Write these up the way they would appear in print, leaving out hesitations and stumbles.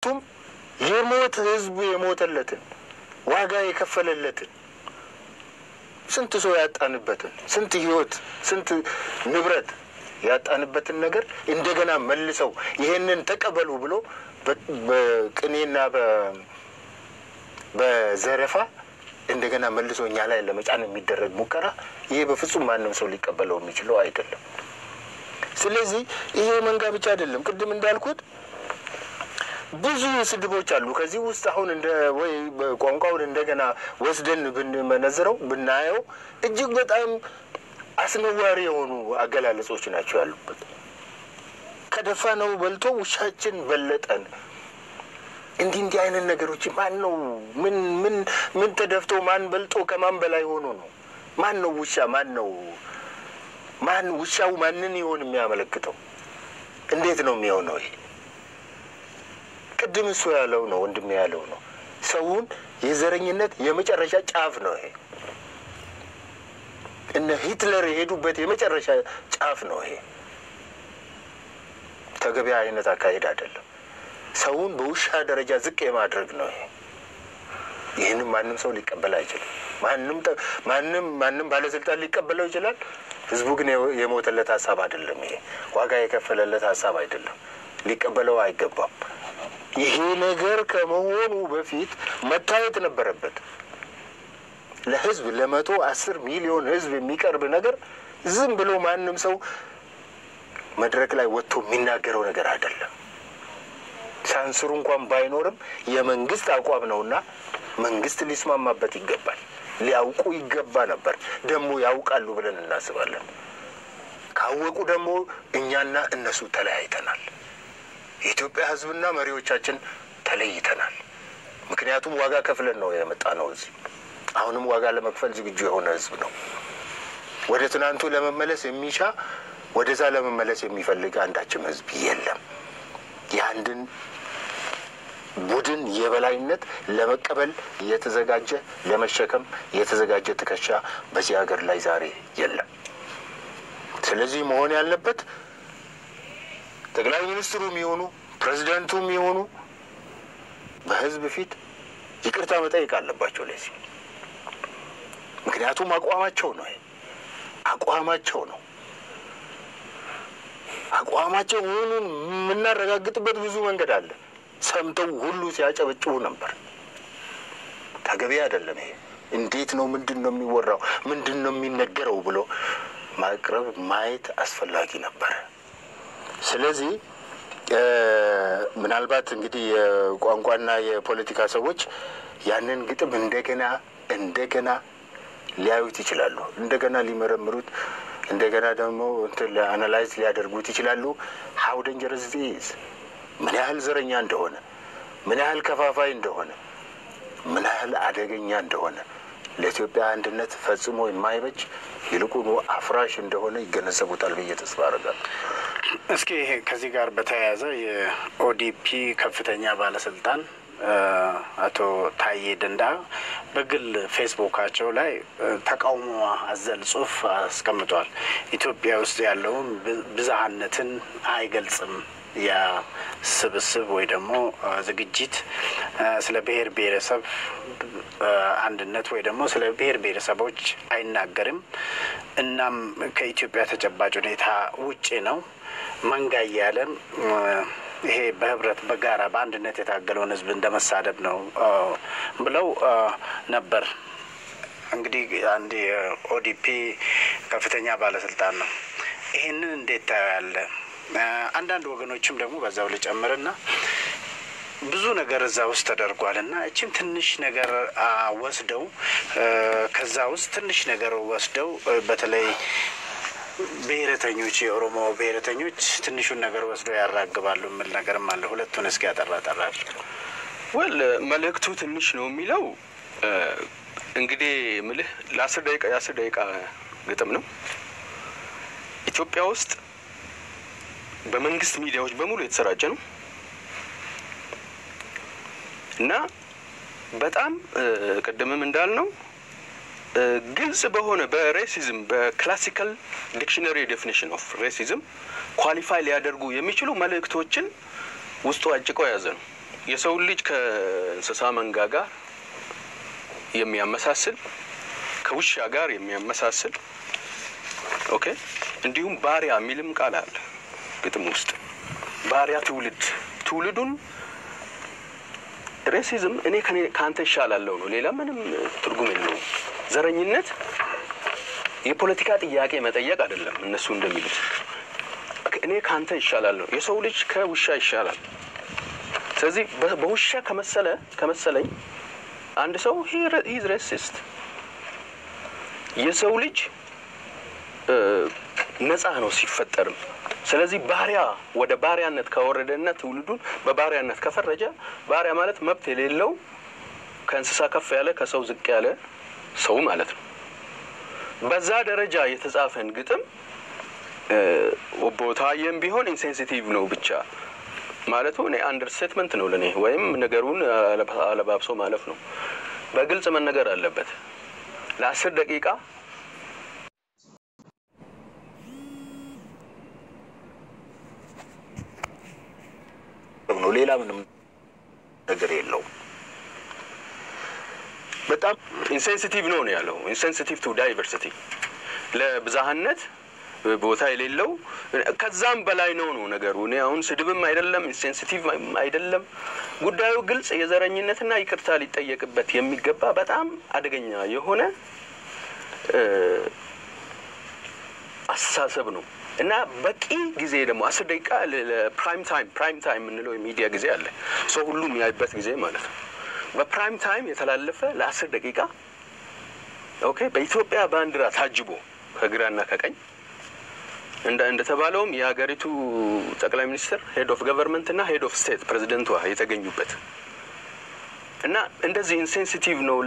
ቱም የሞት ህዝብ የሞተለትን ዋጋ የከፈለለትን ስንት ሰው ያጣንበትን ስንት ህይወት ስንት ንብረት ያጣንበትን ነገር እንደገና መልሰው ይሄንን ተቀበሉ ብሎ በቅኔና በዘረፋ እንደገና መልሶኛ ላይ ለመጫን የሚደረግ ሙከራ ይሄ በፍጹም ማንም ሰው ሊቀበለው የሚችለው አይደለም። ስለዚህ ይሄ መንጋ ብቻ አይደለም ቅድም እንዳልኩት ብዙ ስድቦች አሉ ከዚህ ውስጥ አሁን እንደ ወይ ቋንቋውን እንደገና ወስደን ብንመነዝረው ብናየው እጅግ በጣም አስነዋሪ የሆኑ አገላለጾች ናቸው ያሉበት። ከደፋነው በልቶ ውሻችን በለጠን እንዲህ አይነት ነገሮች ማን ነው ምን ተደፍቶ ማን በልጦ ከማን በላይ ሆኖ ነው? ማን ነው ውሻ? ማን ውሻው ማንን ይሆን የሚያመለክተው? እንዴት ነው የሚሆነው? ይሄ ቅድም እሱ ያለው ነው ወንድም ያለው ነው። ሰውን የዘረኝነት የመጨረሻ ጫፍ ነው ይሄ። እነ ሂትለር የሄዱበት የመጨረሻ ጫፍ ነው ይሄ። ተገቢ አይነት አካሄድ አይደለም። ሰውን በውሻ ደረጃ ዝቅ የማድረግ ነው ይሄ። ይሄንን ማንም ሰው ሊቀበል አይችልም። ማንም ባለስልጣን ሊቀበለው ይችላል። ህዝቡ ግን የሞተለት ሐሳብ አይደለም ይሄ። ዋጋ የከፈለለት ሐሳብ አይደለም። ሊቀበለው አይገባም። ይሄ ነገር ከመሆኑ በፊት መታየት ነበረበት። ለህዝብ ለ110 ሚሊዮን ህዝብ የሚቀርብ ነገር ዝም ብሎ ማንም ሰው መድረክ ላይ ወጥቶ የሚናገረው ነገር አይደለም። ሳንስሩ እንኳን ባይኖርም የመንግስት አቋም ነውና መንግስት ሊስማማበት ይገባል። ሊያውቁ ይገባ ነበር። ደግሞ ያውቃሉ ብለን እናስባለን። ካወቁ ደግሞ እኛና እነሱ ተለያይተናል። የኢትዮጵያ ህዝብና መሪዎቻችን ተለይተናል። ምክንያቱም ዋጋ ከፍለን ነው የመጣነው እዚህ። አሁንም ዋጋ ለመክፈል ዝግጁ የሆነ ህዝብ ነው። ወደ ትናንቱ ለመመለስ የሚሻ ወደዛ ለመመለስ የሚፈልግ አንዳችም ህዝብ የለም። የአንድን ቡድን የበላይነት ለመቀበል የተዘጋጀ ለመሸከም የተዘጋጀ ትከሻ በዚህ ሀገር ላይ ዛሬ የለም። ስለዚህ መሆን ያለበት ጠቅላይ ሚኒስትሩም ይሆኑ ፕሬዝዳንቱም ይሆኑ በህዝብ ፊት ይቅርታ መጠየቅ አለባቸው ለዚህ። ምክንያቱም አቋማቸው ነው። አቋማቸው መሆኑን የምናረጋግጥበት ብዙ መንገድ አለ። ሰምተው ሁሉ ሲያጨበጭቡ ነበር። ተገቢ አይደለም ይሄ። እንዴት ነው ምንድነው የሚወራው ምንድነው የሚነገረው ብሎ ማቅረብ ማየት አስፈላጊ ነበር። ስለዚህ ምናልባት እንግዲህ የቋንቋና የፖለቲካ ሰዎች ያንን ግጥም እንደገና ሊያዩት ይችላሉ። እንደገና ሊመረምሩት እንደገና ደግሞ አናላይዝ ሊያደርጉት ይችላሉ። how dangerous it is ምን ያህል ዘረኛ እንደሆነ ምን ያህል ከፋፋይ እንደሆነ ምን ያህል አደገኛ እንደሆነ ለኢትዮጵያ አንድነት ፈጽሞ የማይበጅ ይልቁኑ አፍራሽ እንደሆነ ይገነዘቡታል ብዬ ተስፋ አደርጋለሁ። እስኪ ከዚህ ጋር በተያያዘ የኦዲፒ ከፍተኛ ባለስልጣን አቶ ታዬ ደንዳ በግል ፌስቡካቸው ላይ ተቃውሞ አዘል ጽሑፍ አስቀምጧል። ኢትዮጵያ ውስጥ ያለውን ብዝሃነትን አይገልጽም ያ ስብስብ ወይ ደግሞ ዝግጅት ስለ ብሔር ብሔረሰብ አንድነት ወይ ደግሞ ስለ ብሔር ብሔረሰቦች አይናገርም። እናም ከኢትዮጵያ ተጨባጭ ሁኔታ ውጪ ነው መንጋ ያለን ይሄ በህብረት በጋራ በአንድነት የታገለውን ህዝብ እንደመሳደብ ነው ብለው ነበር። እንግዲህ አንድ ኦዲፒ ከፍተኛ ባለስልጣን ነው። ይሄንን እንዴት ታያለ? አንዳንድ ወገኖችም ደግሞ በዛው ልጨምርና ብዙ ነገር እዛ ውስጥ ተደርጓልና እቺም ትንሽ ነገር ወስደው ከዛ ውስጥ ትንሽ ነገር ወስደው በተለይ ብሔረተኞች የኦሮሞ ብሔረተኞች ትንሹን ነገር ወስደው ያራግባሉ ምን ነገርም አለ። ሁለቱን እስኪ ያጠራጠራል። መልእክቱ ትንሽ ነው የሚለው እንግዲህ ምልህ ለ10 ደቂቃ ግጥም ነው። ኢትዮጵያ ውስጥ በመንግስት ሚዲያዎች በሙሉ የተሰራጨ ነው እና በጣም ቀደምም እንዳልነው ግልጽ በሆነ በሬሲዝም በክላሲካል ዲክሽነሪ ዴፊኒሽን ኦፍ ሬሲዝም ኳሊፋይ ሊያደርጉ የሚችሉ መልእክቶችን ውስጡ አጭቆ ያዘ ነው። የሰው ልጅ ከእንስሳ መንጋ ጋር የሚያመሳስል ከውሻ ጋር የሚያመሳስል ኦኬ እንዲሁም ባሪያ የሚልም ቃል አለ ግጥም ውስጥ ባሪያ ትውልዱን ሬሲዝም እኔ ካንተ ይሻላለሁ ነው ሌላ ምንም ትርጉም የለውም ዘረኝነት የፖለቲካ ጥያቄ መጠየቅ አይደለም እነሱ እንደሚሉት እኔ ካንተ ይሻላለሁ የሰው ልጅ ከውሻ ይሻላል ስለዚህ በውሻ ከመሰለኝ አንድ ሰው he's racist የሰው ልጅ ነፃ ነው ሲፈጠርም ስለዚህ ባሪያ ወደ ባሪያነት ከወረደና ትውልዱን በባሪያነት ከፈረጀ ባሪያ ማለት መብት የሌለው ከእንስሳ ከፍ ያለ ከሰው ዝቅ ያለ ሰው ማለት ነው በዛ ደረጃ የተጻፈን ግጥም ወቦታየም ቢሆን ኢንሴንሲቲቭ ነው ብቻ ማለቱ እኔ አንደርስቴትመንት ነው ለኔ ወይም ነገሩን አለባብሶ ማለፍ ነው በግልጽ መነገር አለበት ለ10 ደቂቃ ነው ሌላ ምንም ነገር የለው በጣም ኢንሴንሲቲቭ ነው ያለው ኢንሴንሲቲቭ ቱ ዳይቨርሲቲ ለብዛህነት ቦታ የሌለው ከዛም በላይ ነው ነገሩ እኔ አሁን ስድብም አይደለም ኢንሴንሲቲቭ አይደለም ጉዳዩ ግልጽ የዘረኝነትና ይቅርታ ሊጠየቅበት የሚገባ በጣም አደገኛ የሆነ አስተሳሰብ ነው እና በቂ ጊዜ ደግሞ 10 ደቂቃ ለፕራይም ታይም እንለው የሚዲያ ጊዜ አለ ሰው ሁሉም ያይበት ጊዜ ማለት ነው በፕራይም ታይም የተላለፈ ለ10 ደቂቃ ኦኬ በኢትዮጵያ ባንዲራ ታጅቦ ከግራና ከቀኝ እንደተባለውም የሀገሪቱ ጠቅላይ ሚኒስትር ሄድ ኦፍ ገቨርንመንት እና ሄድ ኦፍ ስቴት ፕሬዝዳንቷ የተገኙበት እና እንደዚህ ኢንሴንሲቲቭ ነው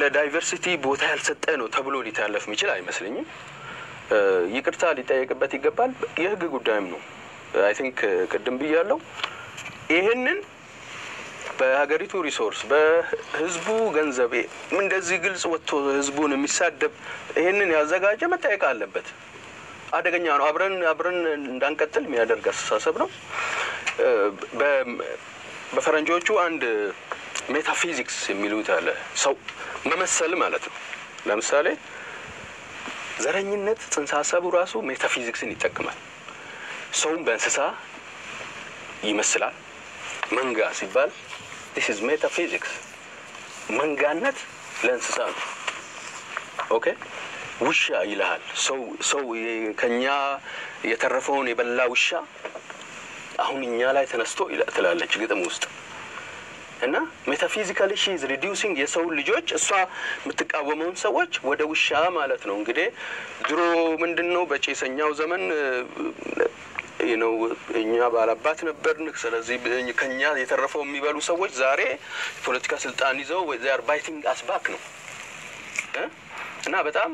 ለዳይቨርሲቲ ቦታ ያልሰጠ ነው ተብሎ ሊታለፍ የሚችል አይመስልኝም ይቅርታ ሊጠየቅበት ይገባል የህግ ጉዳይም ነው አይ ቲንክ ቅድም ብያለሁ ይሄንን በሀገሪቱ ሪሶርስ በህዝቡ ገንዘብ እንደዚህ ግልጽ ወጥቶ ህዝቡን የሚሳደብ ይሄንን ያዘጋጀ መጠየቅ አለበት አደገኛ ነው አብረን እንዳንቀጥል የሚያደርግ አስተሳሰብ ነው በፈረንጆቹ አንድ ሜታፊዚክስ የሚሉት አለ ሰው መመሰል ማለት ነው ለምሳሌ ዘረኝነት ጽንሰ ሐሳቡ ራሱ ሜታፊዚክስን ይጠቀማል ሰውን በእንስሳ ይመስላል መንጋ ሲባል this is metaphysics መንጋነት ለእንስሳ ነው ኦኬ ውሻ ይላል ሰው ከኛ የተረፈውን የበላ ውሻ አሁን እኛ ላይ ተነስቶ ትላለች ግጥም ውስጥ እና ሜታፊዚካሊ she is reducing የሰው ልጆች እሷ የምትቃወመውን ሰዎች ወደ ውሻ ማለት ነው እንግዲህ ድሮ ምንድነው በጨሰኛው ዘመን እኛ ባላባት ነበርን ስለዚህ ከኛ የተረፈው የሚበሉ ሰዎች ዛሬ ፖለቲካ ስልጣን ይዘው they are biting us back ነው እና በጣም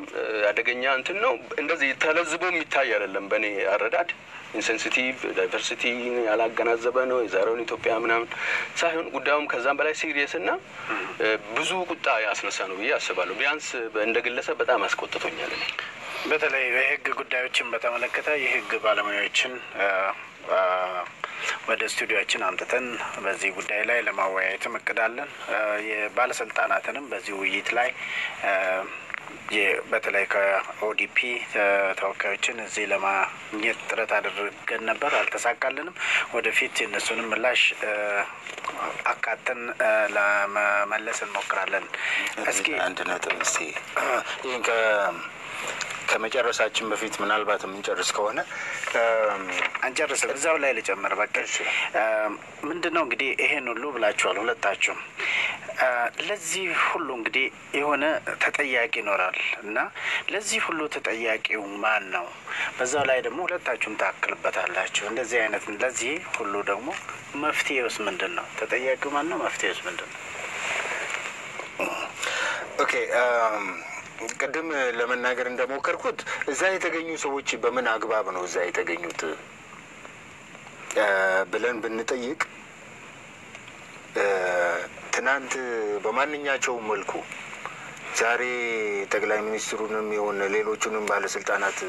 አደገኛ እንትን ነው እንደዚህ ተለዝቦ የሚታይ አይደለም በኔ አረዳድ ኢንሴንሲቲቭ ዳይቨርሲቲ ያላገናዘበ ነው የዛሬውን ኢትዮጵያ ምናምን ሳይሆን ጉዳዩም ከዛም በላይ ሲሪየስ እና ብዙ ቁጣ ያስነሳ ነው ያስባሉ ቢያንስ እንደግለሰብ በጣም አስቆጥቶኛል በተለይ የህግ ጉዳዮችን በተመለከተ የህግ ባለሙያዎችን ወደ ስቱዲዮአችን አምጥተን በዚህ ጉዳይ ላይ ለማወያየት መቅዳለን የባለስልጣናትንም በዚህ ውይይት ላይ በተለይ ከኦዲፒ ተወካዮችን እዚህ ለማግኘት ጥረት አድርገን ነበር አልተሳካልንም ወደፊት እነሱንም ምላሽ አካተን ለመመለስ እንሞክራለን እስኪ አንድ ነጥብ እስቲ ይሄን ከመጨረሳችን በፊት ምናልባት የምንጨርስ ከሆነ አንጨርስ እዛው ላይ ለጨመር በቃ ምንድነው እንግዲህ ይሄን ሁሉ ብላችኋል ሁለታችሁም ለዚህ ሁሉ እንግዲህ የሆነ ተጠያቂ ይኖራል እና ለዚህ ሁሉ ተጠያቂው ማን ነው በዛው ላይ ደግሞ ሁለታችሁም ታክልበታላችሁ እንደዚህ አይነት ለዚህ ሁሉ ደግሞ መፍትሄውስ ምንድነው ተጠያቂው ማን ነው መፍትሄውስ ምንድነው ኦኬ ቅድም ለመናገር እንደሞከርኩት እዛ የተገኙ ሰዎች በምን አግባብ ነው እዛ የተገኙት ብለን ብንጠይቅ ትናንት በማንኛቸው መልኩ ዛሬ ጠቅላይ ሚኒስትሩንም የሆነ ሌሎቹንም ባለስልጣናት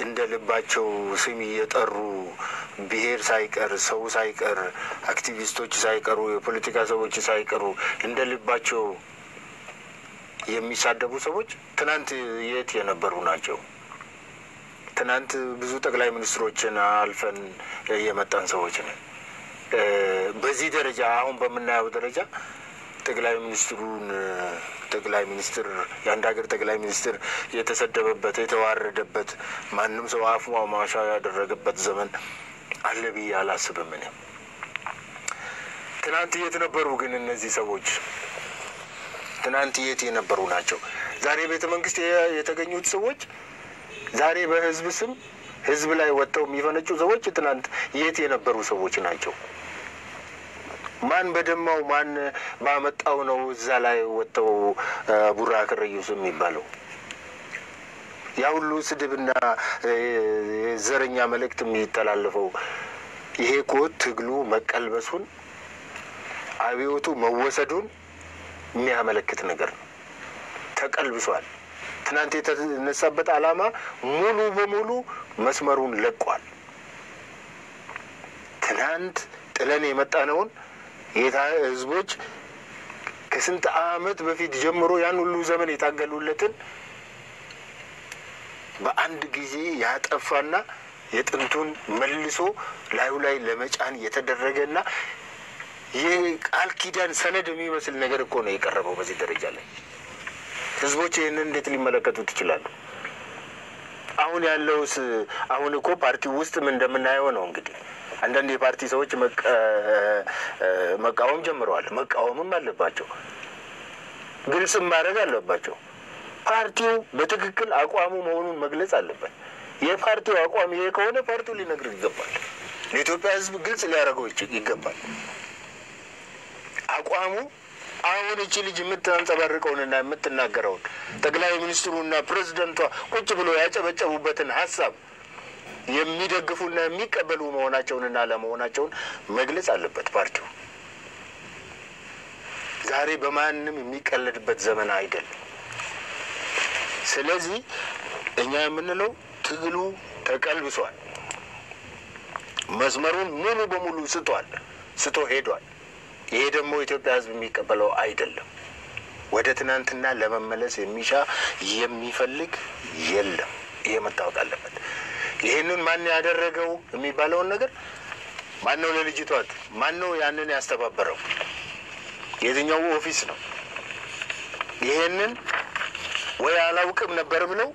እንደ ልባቸው ስም እየጠሩ ብሔር ሳይቀር ሰው ሳይቀር አክቲቪስቶች ሳይቀሩ የፖለቲካ ሰዎች ሳይቀሩ እንደ ልባቸው የሚሳደቡ ሰዎች ትናንት የት የነበሩ ናቸው? ትናንት ብዙ ጠቅላይ ሚኒስትሮችን አልፈን የመጣን ሰዎች ነን። በዚህ ደረጃ አሁን በምናየው ደረጃ ጠቅላይ ሚኒስትር የአንድ ሀገር ጠቅላይ ሚኒስትር የተሰደበበት የተዋረደበት ማንም ሰው አፉ ማሻ ያደረገበት ዘመን አለ ብዬ አላስብም። እኔ ትናንት የት ነበሩ ግን እነዚህ ሰዎች? ትናንት የት የነበሩ ናቸው? ዛሬ ቤተ መንግስት የተገኙት ሰዎች ዛሬ በህዝብ ስም ህዝብ ላይ ወጥተው የሚፈነጩ ሰዎች ትናንት የት የነበሩ ሰዎች ናቸው? ማን በደማው ማን ባመጣው ነው እዛ ላይ ወጥተው ቡራ ከረዩስ የሚባለው? ያ ሁሉ ስድብና ዘረኛ መልእክት የሚተላለፈው ይሄ እኮ ትግሉ መቀልበሱን አብዮቱ መወሰዱን የሚያመለክት ነገር ነው። ተቀልብሷል። ትናንት የተነሳበት ዓላማ ሙሉ በሙሉ መስመሩን ለቋል። ትናንት ጥለን የመጣነውን ህዝቦች ከስንት ዓመት በፊት ጀምሮ ያን ሁሉ ዘመን የታገሉለትን በአንድ ጊዜ ያጠፋና የጥንቱን መልሶ ላዩ ላይ ለመጫን የተደረገና የቃል ኪዳን ሰነድ የሚመስል ነገር እኮ ነው የቀረበው በዚህ ደረጃ ላይ። ህዝቦች ይህንን እንዴት ሊመለከቱት ይችላሉ? አሁን ያለውስ አሁን እኮ ፓርቲ ውስጥ ምን እንደምናየው ነው። እንግዲህ አንዳንድ የፓርቲ ሰዎች መቃወም ጀምረዋል። መቃወምም አለባቸው፣ ግልጽም ማድረግ አለባቸው። ፓርቲው በትክክል አቋሙ መሆኑን መግለጽ አለበት። የፓርቲው አቋም ይሄ ከሆነ ፓርቲው ሊነግር ይገባል። ለኢትዮጵያ ህዝብ ግልጽ ሊያደርገው ይገባል። አቋሙ አሁን እቺ ልጅ የምታንጸባርቀውንና የምትናገረውን ጠቅላይ ሚኒስትሩና ፕሬዝዳንቷ ቁጭ ብሎ ያጨበጨቡበትን ሀሳብ የሚደግፉና የሚቀበሉ መሆናቸውንና አለመሆናቸውን መግለጽ አለበት ፓርቲው። ዛሬ በማንም የሚቀለድበት ዘመን አይደለም። ስለዚህ እኛ የምንለው ትግሉ ተቀልብሷል። መስመሩን ሙሉ በሙሉ ስቶ ሄዷል። ይሄ ደግሞ ኢትዮጵያ ህዝብ የሚቀበለው አይደለም። ወደ ትናንትና ለመመለስ የሚፈልግ የለም። ይሄ መታወቅ አለበት። ይሄንን ማን ያደረገው የሚባለውን ነገር ማን ነው? ለልጅቷት ማን ነው ያንን ያስተባበረው? የትኛው ኦፊስ ነው? ይሄንን ወይ አላውቅም ነበር ብለው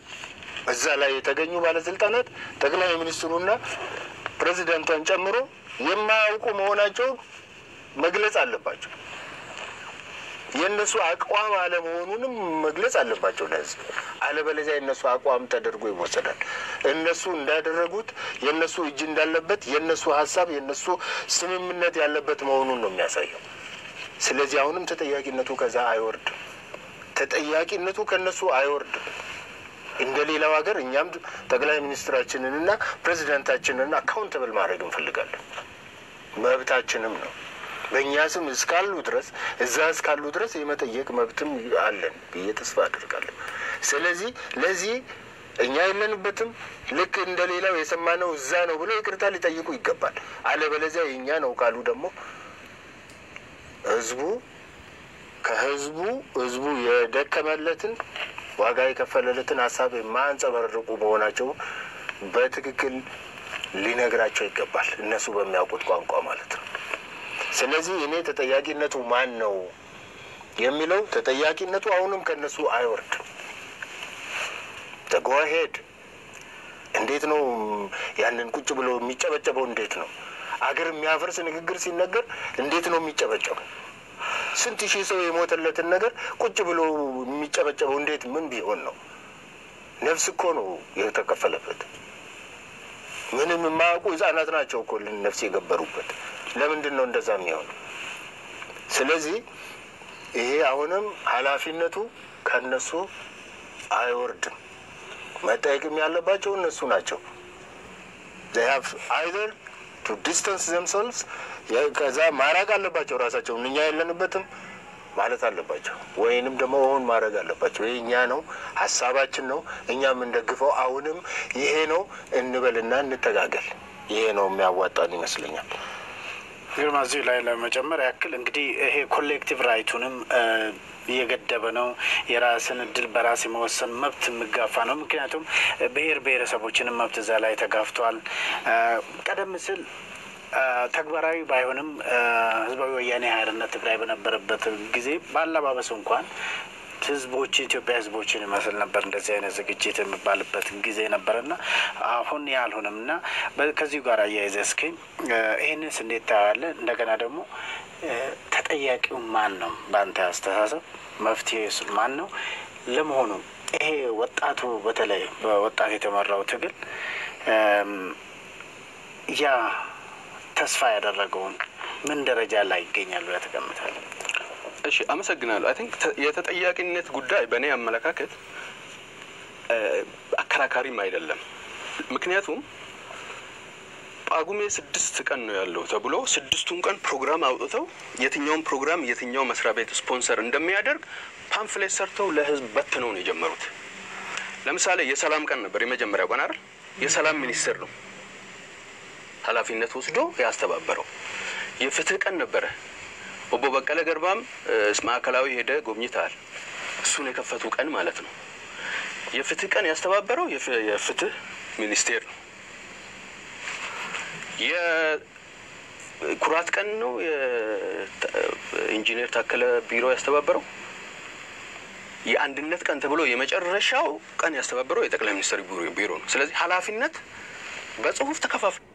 እዛ ላይ የተገኙ ባለስልጣናት ጠቅላይ ሚኒስትሩና ፕሬዝዳንቷን ጨምሮ የማያውቁ መሆናቸው መግለጽ አለባቸው። የእነሱ አቋም አለመሆኑንም መግለጽ አለባቸው ለህዝብ። አለበለዚያ የእነሱ አቋም ተደርጎ ይወሰዳል። እነሱ እንዳደረጉት የእነሱ እጅ እንዳለበት የእነሱ ሀሳብ የእነሱ ስምምነት ያለበት መሆኑን ነው የሚያሳየው። ስለዚህ አሁንም ተጠያቂነቱ ከዛ አይወርድም። ተጠያቂነቱ ከእነሱ አይወርድም። እንደ ሌላው ሀገር እኛም ጠቅላይ ሚኒስትራችንንና ፕሬዝዳንታችንን አካውንተብል ማድረግ እንፈልጋለን። መብታችንም ነው። በእኛ ስም እስካሉ ድረስ የመጠየቅ መብትም አለን ብዬ ተስፋ አደርጋለሁ። ስለዚህ ለዚህ እኛ የለንበትም። ልክ እንደ ሌላው የሰማነው እዛ ነው ብሎ ይቅርታ ሊጠይቁ ይገባል። አለበለዚያ የእኛ ነው ካሉ ደግሞ ህዝቡ የደከመለትን ዋጋ የከፈለለትን ሀሳብ የማያንጸባርቁ መሆናቸው በትክክል ሊነግራቸው ይገባል፣ እነሱ በሚያውቁት ቋንቋ ማለት ነው። ስለዚህ እኔ ተጠያቂነቱ ማን ነው የሚለው ተጠያቂነቱ አሁንም ከነሱ አይወርድም። ተጓሄድ እንዴት ነው ያንን ቁጭ ብሎ የሚጨበጨበው? እንዴት ነው አገር የሚያፈርስ ንግግር ሲነገር እንዴት ነው የሚጨበጨበው? ስንት ሺህ ሰው የሞተለትን ነገር ቁጭ ብሎ የሚጨበጨበው እንዴት? ምን ቢሆን ነው? ነፍስ እኮ ነው የተከፈለበት። ምንም የማያውቁ ህጻናት ናቸው እኮ ነፍስ የገበሩበት። ለምንድን ነው እንደዛ የሚሆነው? ስለዚህ ይሄ አሁንም ኃላፊነቱ ከነሱ አይወርድም። መጠየቅም ያለባቸው እነሱ ናቸው። they have either to distance themselves ከዛ ማራቅ አለባቸው ራሳቸውን። እኛ የለንበትም ማለት አለባቸው፣ ወይንም ደግሞ አሁን ማድረግ አለባቸው። ይሄ እኛ ነው፣ ሀሳባችን ነው፣ እኛም እንደግፈው። አሁንም ይሄ ነው እንበልና እንተጋገል። ይሄ ነው የሚያዋጣን ይመስለኛል። ግርማ እዚህ ላይ ለመጨመር ያክል እንግዲህ ይሄ ኮሌክቲቭ ራይቱንም እየገደበ ነው። የራስን እድል በራስ የመወሰን መብት የሚጋፋ ነው። ምክንያቱም ብሔር ብሔረሰቦችንም መብት እዛ ላይ ተጋፍቷል። ቀደም ሲል ተግባራዊ ባይሆንም ህዝባዊ ወያኔ ሓርነት ትግራይ በነበረበት ጊዜ ባለባበስ እንኳን ህዝቦች ኢትዮጵያ ህዝቦችን ይመስል ነበር። እንደዚህ አይነት ዝግጅት የሚባልበት ጊዜ ነበርና አሁን ያልሆነምና ከዚህ ጋር አያይዘህ እስኪ ይሄንስ እንዴት ታያለህ? እንደገና ደግሞ ተጠያቂው ማን ነው? በአንተ አስተሳሰብ መፍትሄስ ማን ነው? ለመሆኑ ይሄ ወጣቱ በተለይ በወጣት የተመራው ትግል ያ ተስፋ ያደረገውን ምን ደረጃ ላይ ይገኛል ብለህ ተገምታለህ? እሺ አመሰግናለሁ። አይ ቲንክ የተጠያቂነት ጉዳይ በእኔ አመለካከት አከራካሪም አይደለም። ምክንያቱም ጳጉሜ 6 ቀን ነው ያለው ተብሎ 6ቱን ቀን ፕሮግራም አውጥተው የትኛውን ፕሮግራም የትኛው መስሪያ ቤት ስፖንሰር እንደሚያደርግ ፓምፍሌት ሰርተው ለህዝብ በትነው ነው የጀመሩት። ለምሳሌ የሰላም ቀን ነበር የመጀመሪያው ቀን አይደል? የሰላም ሚኒስትር ነው ኃላፊነት ወስዶ ያስተባበረው። የፍትህ ቀን ነበር። ኦቦ በቀለ ገርባም ማዕከላዊ ሄደ ጎብኝታል። እሱን የከፈቱ ቀን ማለት ነው። የፍትህ ቀን ያስተባበረው የፍትህ ሚኒስቴር ነው። የኩራት ቀን ነው የኢንጂነር ታከለ ቢሮ ያስተባበረው። የአንድነት ቀን ተብሎ የመጨረሻው ቀን ያስተባበረው የጠቅላይ ሚኒስትር ቢሮ ነው። ስለዚህ ኃላፊነት በጽሁፍ ተከፋፍሏል።